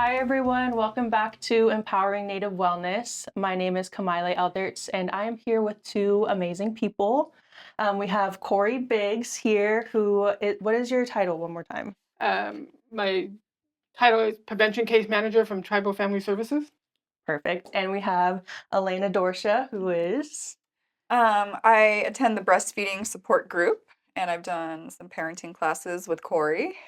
Hi everyone, welcome back to Empowering Native Wellness. My name is Kamaile Elderts and I am here with two amazing people. We have Cori Biggs here, what is your title one more time? My title is Prevention Case Manager from Tribal Family Services. Perfect. And we have Elena Dorsha, who is? I attend the Breastfeeding Support Group, and I've done some parenting classes with Cori.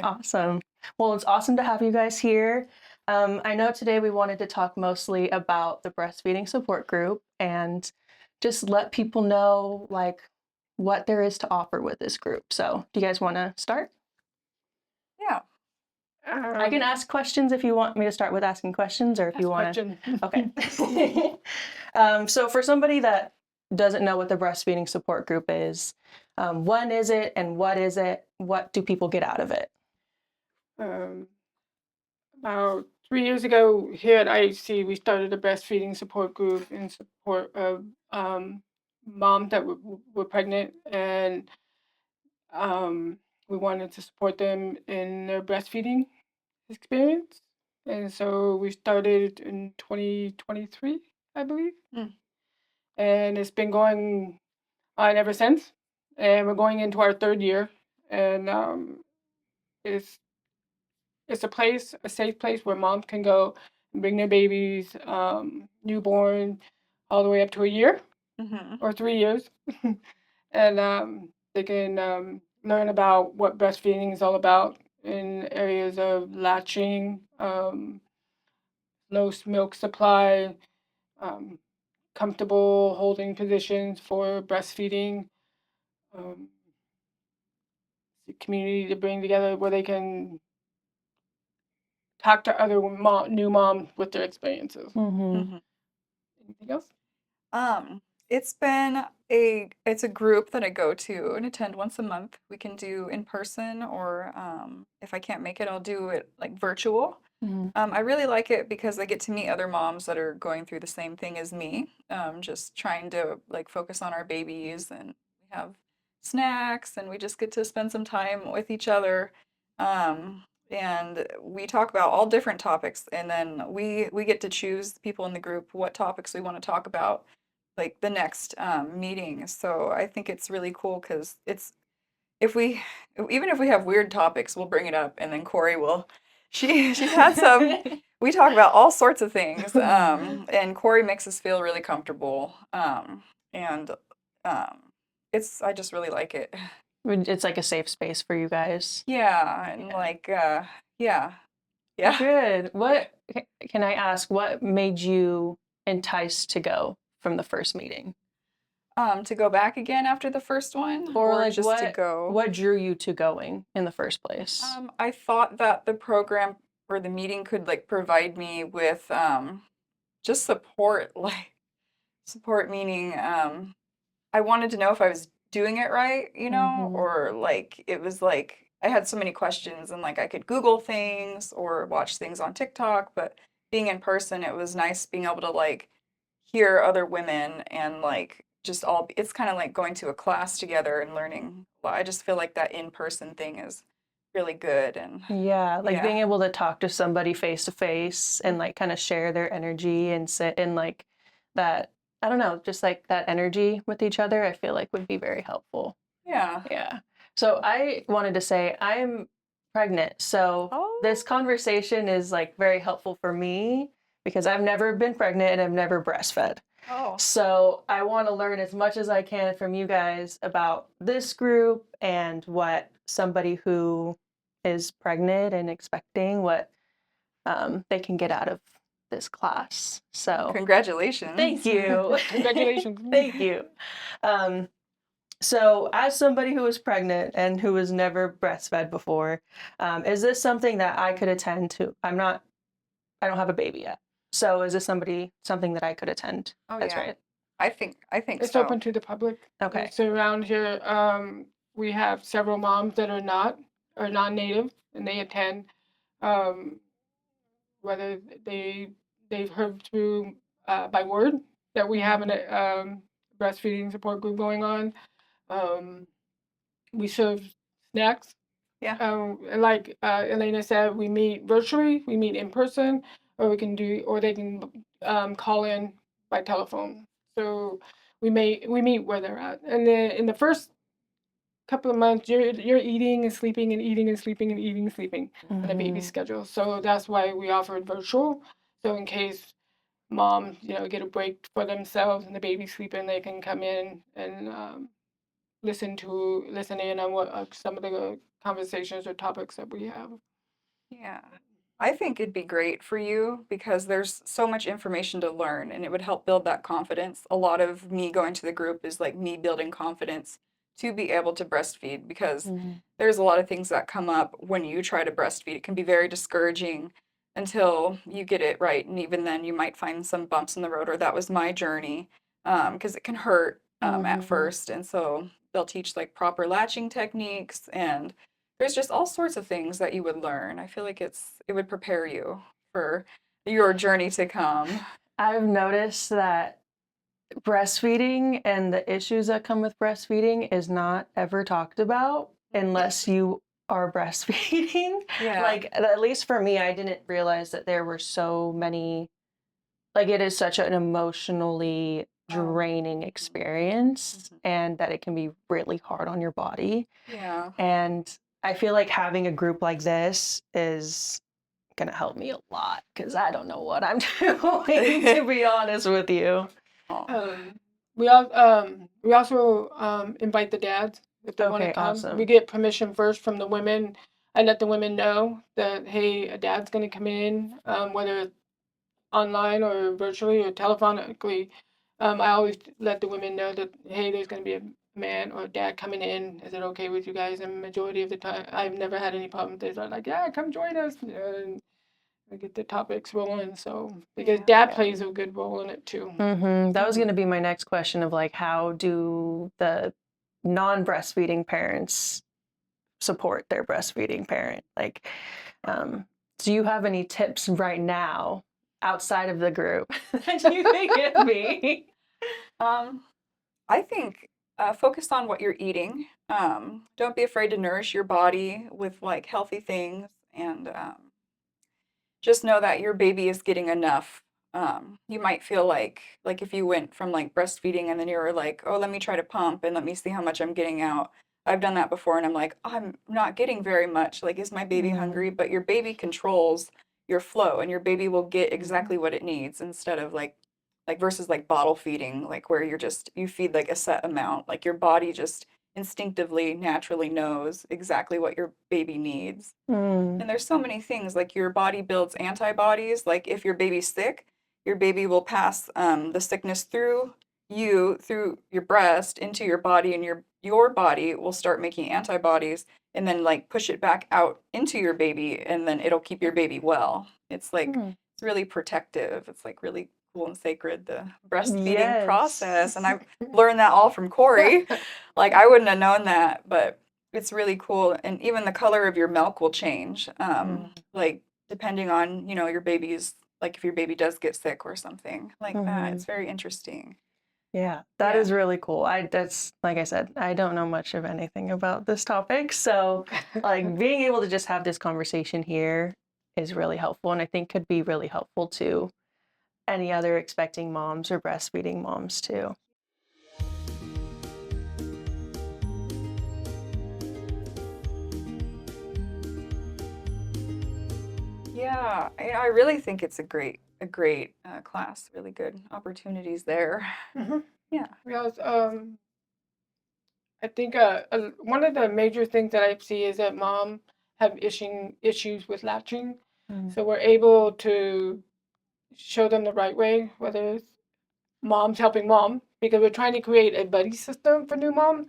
Awesome. Well, it's awesome to have you guys here. I know today we wanted to talk mostly about the Breastfeeding Support Group and just let people know what there is to offer with this group. So do you guys want to start? Yeah. I can ask questions if you want me to start with asking questions, or if you want to. Okay. So for somebody that doesn't know what the Breastfeeding Support Group is, when is it and what is it? What do people get out of it? About 3 years ago, here at IHC, we started a breastfeeding support group in support of moms that were pregnant, and we wanted to support them in their breastfeeding experience. And so we started in 2023, I believe. And it's been going on ever since. And we're going into our third year. And it's a safe place where moms can go and bring their babies, newborn, all the way up to a year or 3 years. And they can learn about what breastfeeding is all about in areas of latching, low milk supply, comfortable holding positions for breastfeeding, the community to bring together where they can talk to other new moms with their experiences. Anything else? It's a group that I go to and attend once a month. We can do in person, or if I can't make it, I'll do it like virtual. I really like it because I get to meet other moms that are going through the same thing as me, just trying to like focus on our babies, and we have snacks and we just get to spend some time with each other. And we talk about all different topics, and then we get to choose people in the group what topics we want to talk about like the next meeting. So I think it's really cool because if we even if we have weird topics, we'll bring it up, and then Cori will. She's had some. We talk about all sorts of things, and Cori makes us feel really comfortable. And I just really like it. It's like a safe space for you guys. Yeah, and yeah. Good. What can I ask? What made you enticed to go from the first meeting? To go back again after the first one, or like just to go? What drew you to going in the first place? I thought that the program or the meeting could like provide me with just support, like support meaning I wanted to know if I was doing it right, or like it was like I had so many questions, and like I could Google things or watch things on TikTok, but being in person, it was nice being able to like hear other women and like just it's kind of like going to a class together and learning. Well, I just feel like that in-person thing is really good. And being able to talk to somebody face to face and like kind of share their energy and sit in like that, I don't know, just like that energy with each other, I feel like would be very helpful. Yeah. So I wanted to say I'm pregnant. So this conversation is like very helpful for me because I've never been pregnant and I've never breastfed. So I want to learn as much as I can from you guys about this group and what somebody who is pregnant and expecting, what they can get out of this class. So congratulations. Thank you. Congratulations. Thank you. So as somebody who was pregnant and who was never breastfed before, is this something that I could attend to? I don't have a baby yet. So is this something that I could attend? That's right. I think it's so. open to the public. Okay. So around here, we have several moms that are non-native, and they attend, whether they've heard through by word that we have a breastfeeding support group going on. We serve snacks Yeah. And like Elena said, we meet virtually, we meet in person, or they can call in by telephone. So we meet where they're at. And then in the first couple of months, you're eating and sleeping and eating and sleeping and eating and sleeping on a baby schedule. So that's why we offered virtual. So in case moms, get a break for themselves and the baby's sleeping, they can come in and listen in on what some of the conversations or topics that we have. Yeah. I think it'd be great for you because there's so much information to learn and it would help build that confidence. A lot of me going to the group is like me building confidence to be able to breastfeed because there's a lot of things that come up when you try to breastfeed. It can be very discouraging until you get it right. And even then, you might find some bumps in the road, or that was my journey because it can hurt at first. And so they'll teach like proper latching techniques, and there's just all sorts of things that you would learn. I feel like it would prepare you for your journey to come. I've noticed that breastfeeding and the issues that come with breastfeeding is not ever talked about unless you are breastfeeding. Yeah. Like, at least for me, I didn't realize that there were so many, like, it is such an emotionally draining experience and that it can be really hard on your body. Yeah. And I feel like having a group like this is gonna help me a lot because I don't know what I'm doing, to be honest with you. We also invite the dads if they want to Okay, come. awesome. We get permission first from the women. I let the women know that, hey, a dad's going to come in, whether it's online or virtually or telephonically. I always let the women know that, hey, there's going to be a man or a dad coming in. Is it okay with you guys? And majority of the time, I've never had any problems. They're like, yeah, come join us. And we get the topics rolling. So because dad plays a good role in it too. That was going to be my next question of like, how do the non-breastfeeding parents support their breastfeeding parent? Like, do you have any tips right now outside of the group that you can give me? I think focus on what you're eating. Don't be afraid to nourish your body with like healthy things, and just know that your baby is getting enough. You might feel like if you went from like breastfeeding and then you were like, oh, let me try to pump and let me see how much I'm getting out. I've done that before and I'm like, oh, I'm not getting very much. Like, is my baby hungry? But your baby controls your flow and your baby will get exactly what it needs instead of like versus like bottle feeding, like where you feed like a set amount. Like your body just instinctively, naturally knows exactly what your baby needs. And there's so many things, like your body builds antibodies. Like if your baby's sick, your baby will pass the sickness through your breast into your body, and your body will start making antibodies and then like push it back out into your baby, and then it'll keep your baby well. It's like it's really protective. It's like really cool and sacred, the breastfeeding process. And I've learned that all from Cori. Like I wouldn't have known that, but it's really cool. And even the color of your milk will change. Like depending on, your baby's, like if your baby does get sick or something like that. It's very interesting. Yeah, that is really cool. That's, like I said, I don't know much of anything about this topic. So like being able to just have this conversation here is really helpful, and I think could be really helpful to any other expecting moms or breastfeeding moms too. Yeah, I really think it's a great class. Really good opportunities there. Yeah. Because I think one of the major things that I see is that mom have issues with latching. So we're able to show them the right way, whether it's moms helping mom, because we're trying to create a buddy system for new moms,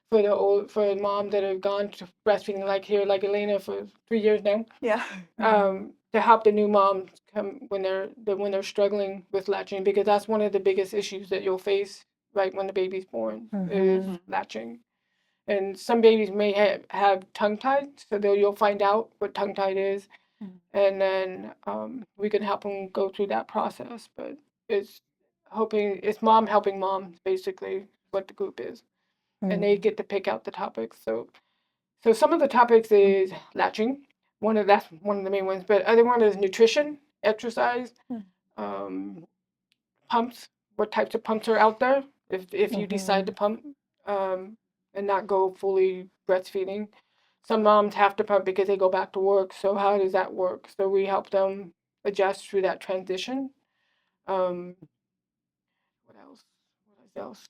for moms that have gone to breastfeeding, like Elena for 3 years now. Yeah. To help the new moms come when they're struggling with latching, because that's one of the biggest issues that you'll face right when the baby's born is latching. And some babies may have tongue tied, so you'll find out what tongue tied is, and then we can help them go through that process. But it's mom helping mom, basically what the group is, and they get to pick out the topics. So So some of the topics is latching. That's one of the main ones. But other one is nutrition, exercise, pumps. What types of pumps are out there? If you decide to pump, and not go fully breastfeeding. Some moms have to pump because they go back to work. So how does that work? So we help them adjust through that transition. What else? What else?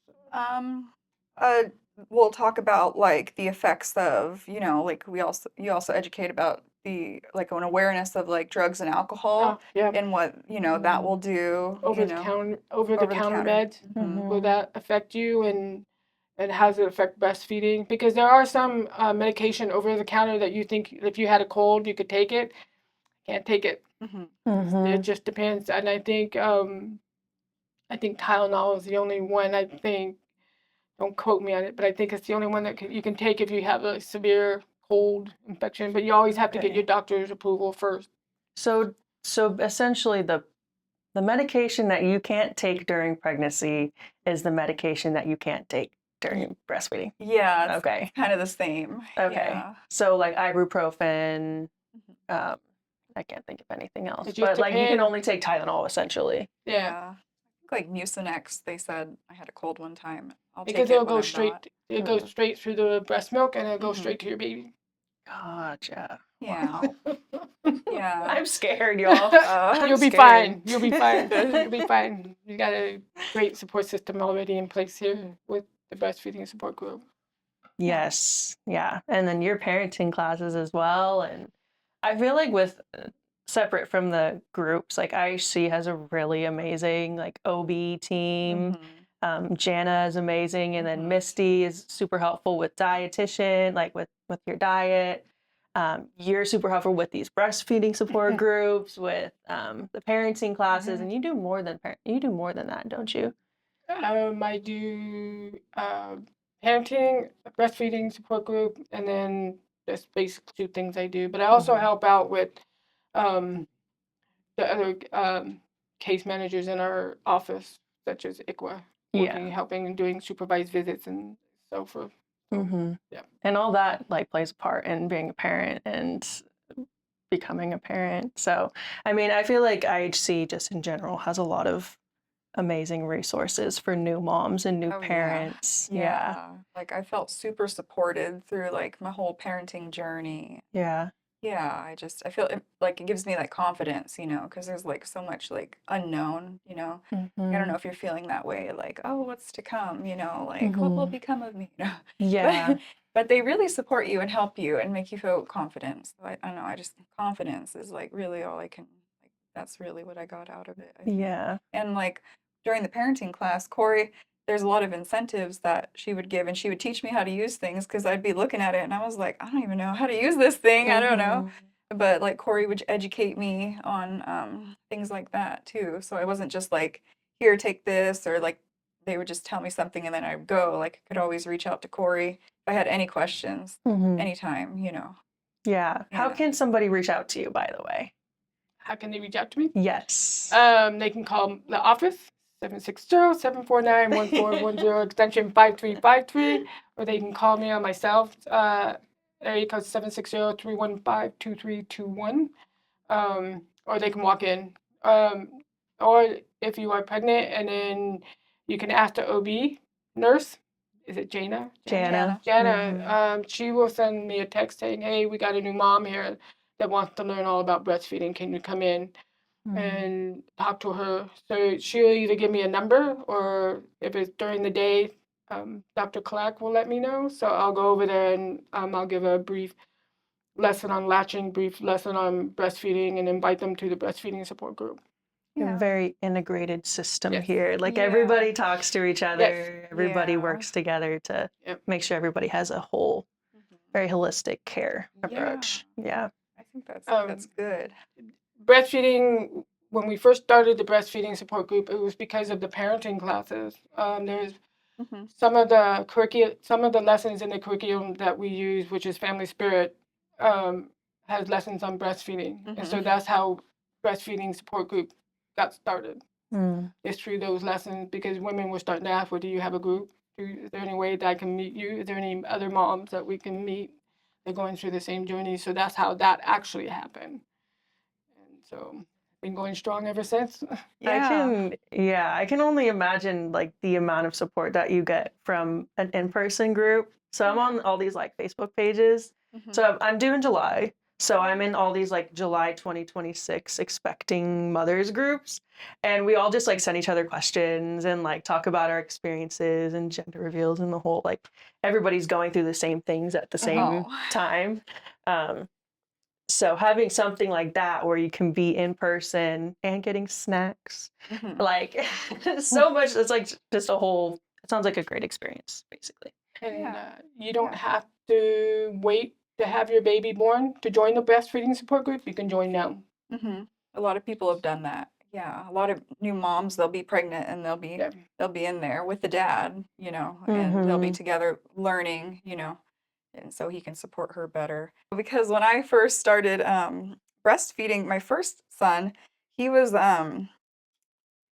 Uh, we'll talk about like the effects of, like you also educate about the like an awareness of like drugs and alcohol Yeah. and what, that will do, Over the counter meds. Mhm. Will that affect you, and how does it affect breastfeeding? Because there are some medication over the counter that you think if you had a cold you could take it. Can't take it. It just depends. And I think Tylenol is the only one. I think, don't quote me on it, but I think it's the only one that you can take if you have a severe cold infection. But you always have to get your doctor's approval first. So essentially the medication that you can't take during pregnancy is the medication that you can't take during breastfeeding. Yeah, it's Okay. kind of the same. Okay. Yeah. So like ibuprofen, I can't think of anything else. It just But like you can depends. only take Tylenol essentially. Yeah. I think like Mucinex, they said I had a cold one time. I'll Because take it it'll when go I'm straight. not. It goes straight through the breast milk, and it'll go straight to your baby. Gotcha. Yeah. Yeah. I'm scared, y'all. You'll be scared. fine. You'll be fine. You'll be fine. You got a great support system already in place here with the Breastfeeding Support Group. Yes. Yeah. And then your parenting classes as well. And I feel like with separate from the groups, like IHC has a really amazing like OB team. Jana is amazing. And then Misty is super helpful with dietitian, like with your diet. You're super helpful with these breastfeeding support groups, with the parenting classes, and you do more than that, don't you? I do parenting, breastfeeding support group, and then that's basically two things I do. But I also help out with the other case managers in our office, such as ICWA, helping and doing supervised visits and so forth. So, yeah. And all that like plays a part in being a parent and becoming a parent. So, I mean, I feel like IHC just in general has a lot of amazing resources for new moms and new parents. Yeah. Like I felt super supported through like my whole parenting journey. Yeah. Yeah, I feel like it gives me like confidence, because there's like so much like unknown, I don't know if you're feeling that way, like, oh, what's to come, like what will become of me, Yeah. But they really support you and help you and make you feel confident. So I don't know, I just think confidence is like really all I can, like, that's really what I got out of it, I think. Yeah. And like during the parenting class, Cori, there's a lot of incentives that she would give, and she would teach me how to use things because I'd be looking at it and I was like, I don't even know how to use this thing. I don't know. But like Cori would educate me on things like that too. So I wasn't just like, here, take this, or like they would just tell me something and then I'd go. Like I could always reach out to Cori if I had any questions anytime, Yeah. How can somebody reach out to you, by the way? How can they reach out to me? Yes. They can call the office, 760-749-1410, extension 5353, or they can call me on my cell, area code 760-315-2321, or they can walk in. Or if you are pregnant, and then you can ask the OB nurse, is it Jana? Jana. She will send me a text saying, hey, we got a new mom here that wants to learn all about breastfeeding. Can you come in and talk to her? So she'll either give me a number, or if it's during the day, Dr. Clark will let me know. So I'll go over there and I'll give a brief lesson on latching, brief lesson on breastfeeding, and invite them to the breastfeeding support group. A very integrated system here. Like everybody talks to each other. Everybody works together to make sure everybody has a whole, very holistic care approach. Yeah. I think that's good. Breastfeeding, when we first started the breastfeeding support group, it was because of the parenting classes. There's some of the lessons in the curriculum that we use, which is Family Spirit, has lessons on breastfeeding. And so that's how breastfeeding support group got started. It's through those lessons, because women were starting to ask, well, do you have a group? Is there any way that I can meet you? Is there any other moms that we can meet they're going through the same journey. So that's how that actually happened. And so been going strong ever since. I can only imagine like the amount of support that you get from an in-person group. So I'm on all these like Facebook pages. So I'm due in July. So I'm in all these like July 2026 expecting mothers groups. And we all just like send each other questions and like talk about our experiences and gender reveals and the whole like everybody's going through the same things at the same time. So having something like that where you can be in person and getting snacks, like so much, it's like just a whole, it sounds like a great experience, basically. And you don't have to wait to have your baby born to join the breastfeeding support group. You can join now. A lot of people have done that. Yeah, a lot of new moms, they'll be pregnant and they'll be in there with the dad, you know, and they'll be together learning, you know, and so he can support her better. Because when I first started breastfeeding my first son, he was I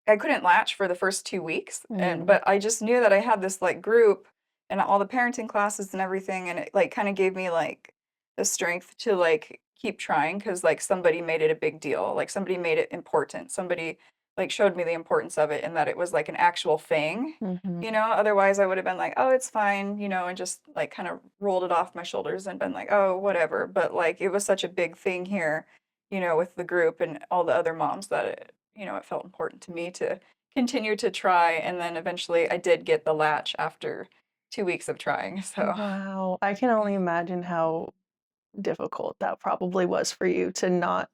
couldn't latch for the first 2 weeks, but I just knew that I had this like group and all the parenting classes and everything, and it like kind of gave me like the strength to like keep trying because like somebody made it a big deal, like somebody made it important, somebody like showed me the importance of it and that it was like an actual thing, you know. Otherwise I would have been like, oh, it's fine, you know, and just like kind of rolled it off my shoulders and been like, oh, whatever. But like it was such a big thing here, you know, with the group and all the other moms that it, you know, it felt important to me to continue to try. And then eventually I did get the latch after 2 weeks of trying. So Wow, I can only imagine how difficult that probably was for you to not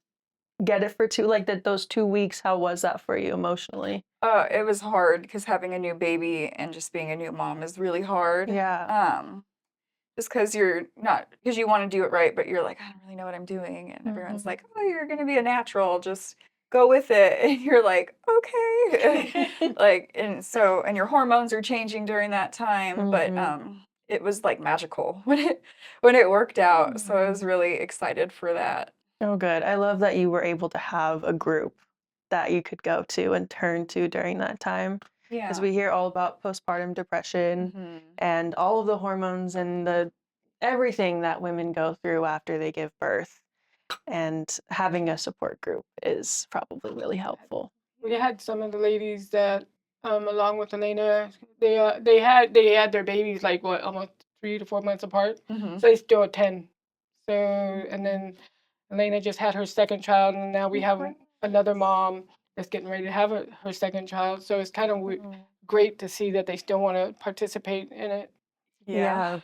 get it for those 2 weeks. How was that for you emotionally? it was hard because having a new baby and just being a new mom is really hard. Just because because you want to do it right, but you're like, I don't really know what I'm doing. And everyone's like, oh, you're going to be a natural. Just go with it. And you're like, okay. And your hormones are changing during that time. But it was like magical when it worked out. So I was really excited for that. Oh, good. I love that you were able to have a group that you could go to and turn to during that time. Because we hear all about postpartum depression and all of the hormones and everything that women go through after they give birth. And having a support group is probably really helpful. We had some of the ladies that, along with Elena, they had their babies like almost 3 to 4 months apart. So they still attend. So and then Elena just had her second child, and now we have another mom that's getting ready to have her second child. So it's kind of great to see that they still want to participate in it. Yeah.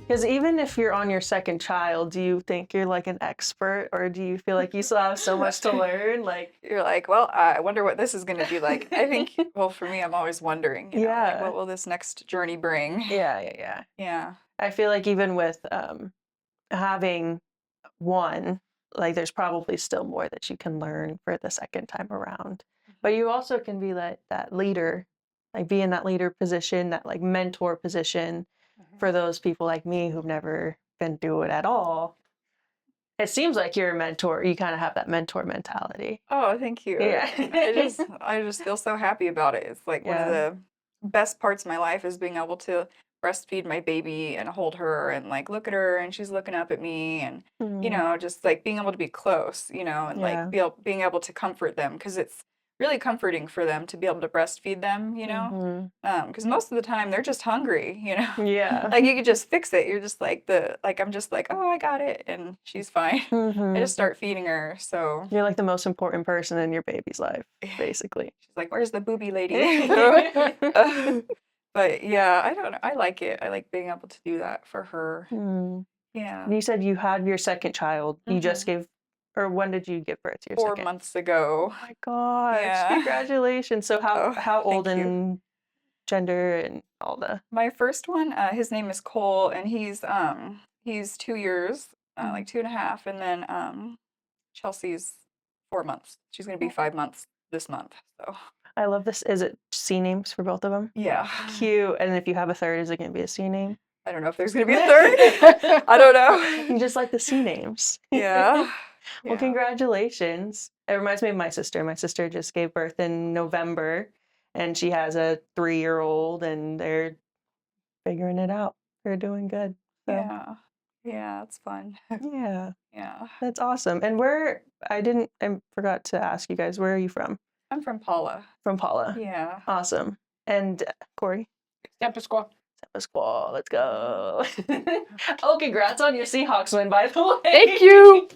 Because even if you're on your second child, do you think you're like an expert, or do you feel like you still have so much to learn? Like you're like, well, I wonder what this is going to be like. I think, well, for me, I'm always wondering, you know, like, what will this next journey bring? Yeah. I feel like even with having one, like there's probably still more that you can learn for the second time around. But you also can be that leader, like be in that leader position, that like mentor position. For those people like me who've never been through it at all, it seems like you're a mentor. You kind of have that mentor mentality. Oh, thank you. Yeah. I just feel so happy about it. It's like one of the best parts of my life is being able to breastfeed my baby and hold her and like look at her and she's looking up at me and you know, just like being able to be close, you know, and like being able to comfort them because it's really comforting for them to be able to breastfeed them, you know, because most of the time they're just hungry, you know. Like you could just fix it. You're just like I'm just like, oh, I got it, and she's fine. I just start feeding her. So you're like the most important person in your baby's life, basically. She's like, where's the booby lady? But yeah, I don't know. I like it. I like being able to do that for her. Yeah. You said you had your second child. You just gave. Or when did you give birth to your 4 second? 4 months ago. Oh my gosh. Yeah. Congratulations. So how old and gender and all the... My first one, his name is Cole, and he's 2 years, like 2.5. And then Chelsea's 4 months. She's going to be 5 months this month. So I love this. Is it C names for both of them? Yeah. Cute. And if you have a third, is it going to be a C name? I don't know if there's going to be a third. I don't know. You just like the C names. Yeah. Well, congratulations. It reminds me of my sister. My sister just gave birth in November, and she has a 3-year-old, and they're figuring it out. They're doing good. So. Yeah, it's fun. Yeah. Yeah. That's awesome. And I forgot to ask you guys, where are you from? I'm from Paula. From Paula. Yeah. Awesome. And Cori? Tampa Squaw. Tampa Squaw, let's go. Oh, congrats on your Seahawks win, by the way. Thank you.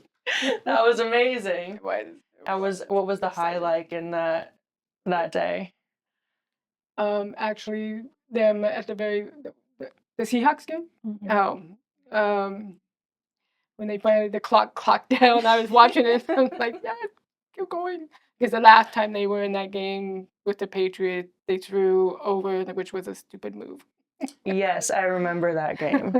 That was amazing. It was. What was the highlight in that day? Actually, them at the Seahawks game. Mhm. When they finally the clock down, I was watching it. I was like, yes, keep going. Because the last time they were in that game with the Patriots, they threw over, which was a stupid move. Yes, I remember that game.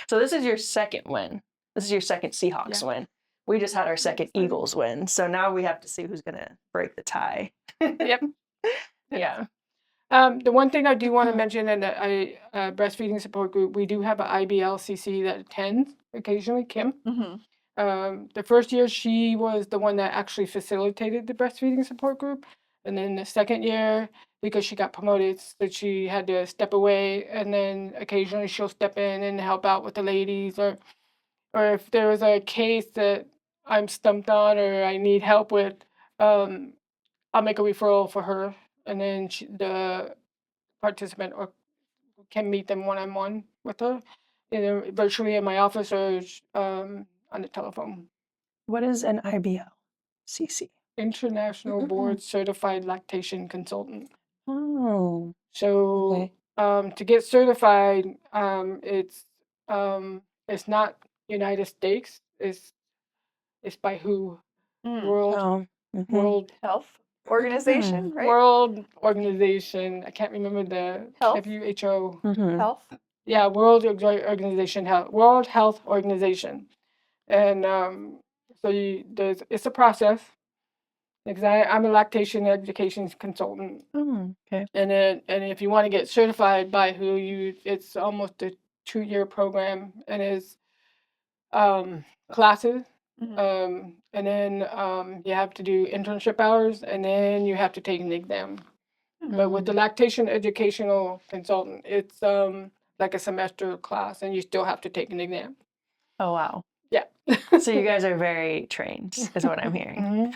So this is your second win. This is your second Seahawks win. We just had our second Eagles win. So now we have to see who's going to break the tie. Yep. Yeah. The one thing I do want to mention, and Breastfeeding Support Group, we do have an IBLCC that attends occasionally, Kim. The first year, she was the one that actually facilitated the Breastfeeding Support Group. And then the second year, because she got promoted, so she had to step away. And then occasionally she'll step in and help out with the ladies. Or if there was a case that I'm stumped on or I need help with, I'll make a referral for her. And then the participant can meet them one-on-one with her, either virtually in my office or on the telephone. What is an IBLCC? International Board Certified Lactation Consultant. Oh. So to get certified, it's not United States. It's by WHO. World Health Organization, right? World Organization. I can't remember the Health? WHO. Health? Yeah, World Health Organization. And so it's a process. Because I'm a lactation education consultant. Okay. And if you want to get certified by WHO, it's almost a 2-year program, and it's classes. And then you have to do internship hours, and then you have to take an exam. But with the lactation educational consultant, it's like a semester class, and you still have to take an exam. Oh, wow. Yeah. So you guys are very trained, is what I'm hearing.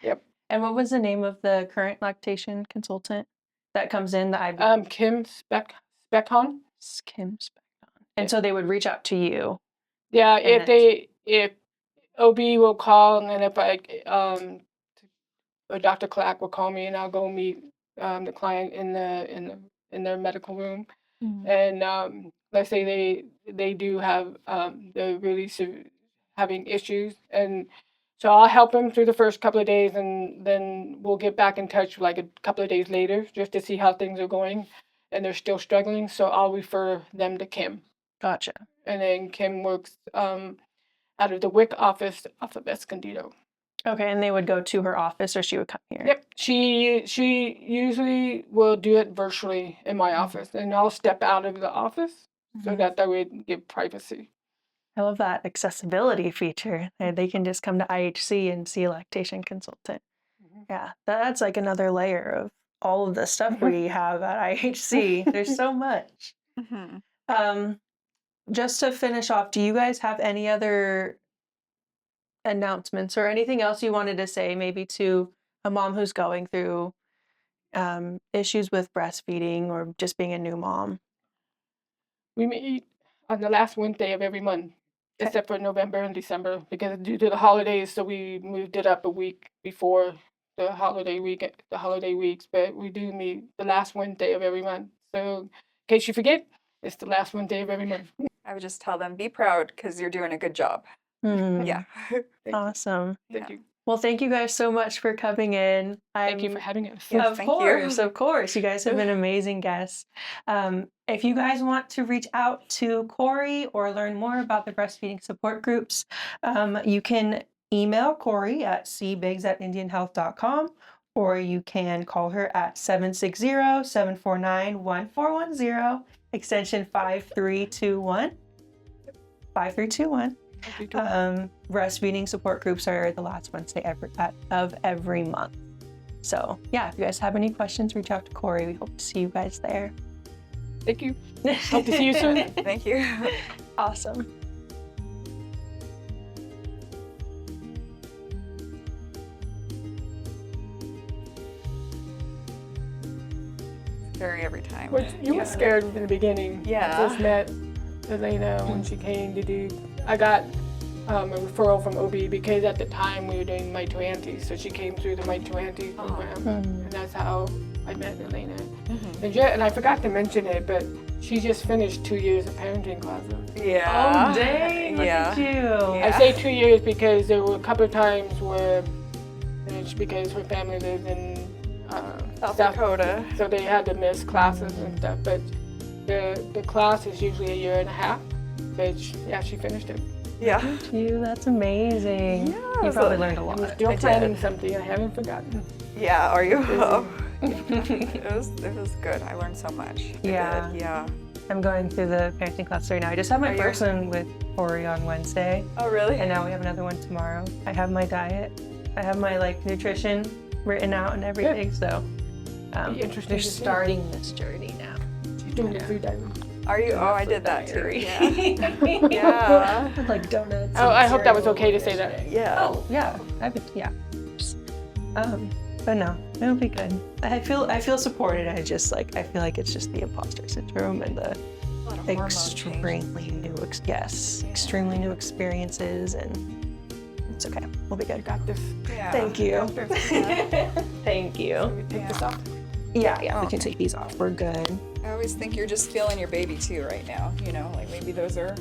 Yep. And what was the name of the current lactation consultant that comes in? The IB? Kim Speckhon. Kim Speckhon. And so they would reach out to you. Yeah, if OB will call, and then or Dr. Clack will call me, and I'll go meet the client in their medical room. And let's say they do have they're really having issues, and so I'll help them through the first couple of days, and then we'll get back in touch like a couple of days later just to see how things are going, and they're still struggling. So I'll refer them to Kim. Gotcha. And then Kim works out of the WIC office off of Escondido. Okay, and they would go to her office, or she would come here? Yep. She usually will do it virtually in my office, and I'll step out of the office so that way give privacy. I love that accessibility feature. They can just come to IHC and see a lactation consultant. Yeah, that's like another layer of all of the stuff we have at IHC. There's so much. Just to finish off, do you guys have any other announcements or anything else you wanted to say maybe to a mom who's going through issues with breastfeeding or just being a new mom? We meet on the last Wednesday of every month, except for November and December, because due to the holidays, so we moved it up a week before the holiday weeks. But we do meet the last Wednesday of every month. So in case you forget, it's the last Wednesday of every month. I would just tell them, be proud because you're doing a good job. Yeah. Awesome. Thank you. Well, thank you guys so much for coming in. Thank you for having us. Yes, Of course. You guys have been amazing guests. If you guys want to reach out to Cori or learn more about the breastfeeding support groups, you can email Cori at cbiggs@indianhealth.com, or you can call her at 760-749-1410, extension 5321. 5321. Breastfeeding support groups are the last Wednesday of every month. So yeah, if you guys have any questions, reach out to Cori. We hope to see you guys there. Thank you. Hope to see you soon. Thank you. Awesome. Scary every time. You were scared in the beginning. Yeah. I first met Elena when she came to do, I got a referral from OB because at the time we were doing My Two Aunties, so she came through the My Two Aunties program, and that's how I met Elena. And I forgot to mention it, but she just finished 2 years of parenting classes. Yeah. Oh dang! Look at you. Yeah. I say 2 years because there were a couple of times where, because her family lives in South Dakota. so they had to miss classes and stuff. But the class is usually 1.5 years. But she finished it. Yeah. Look at you. That's amazing. Yeah, You so- probably learned a lot. I'm still I planning did. something. I haven't forgotten. Yeah. Are you? Oh. It was good. I learned so much. I Yeah. did, yeah. I'm going through the parenting class right now. I just had my Are you? first one with Cori on Wednesday, Oh, really? and now we have another one tomorrow. I have my diet. I have my nutrition written out and everything. So Be interesting they're to see. starting this journey now. She's doing the food diary. Are you? Oh, I Food did that too. diary. Yeah. Yeah. Like donuts. Oh, and I hope that was cereal okay to and say that. everything. Yeah. Oh yeah, yeah. But no, it'll be good. I feel supported. I feel like it's just the imposter syndrome and the A lot of hormone extremely new extremely new experiences, and it's okay. We'll be You good. got this. Yeah. Thank you. Yeah. Thank you. We take this off. Yeah, we Oh, can take these off. We're good. I always think you're just feeling your baby too right now. You know, like maybe those are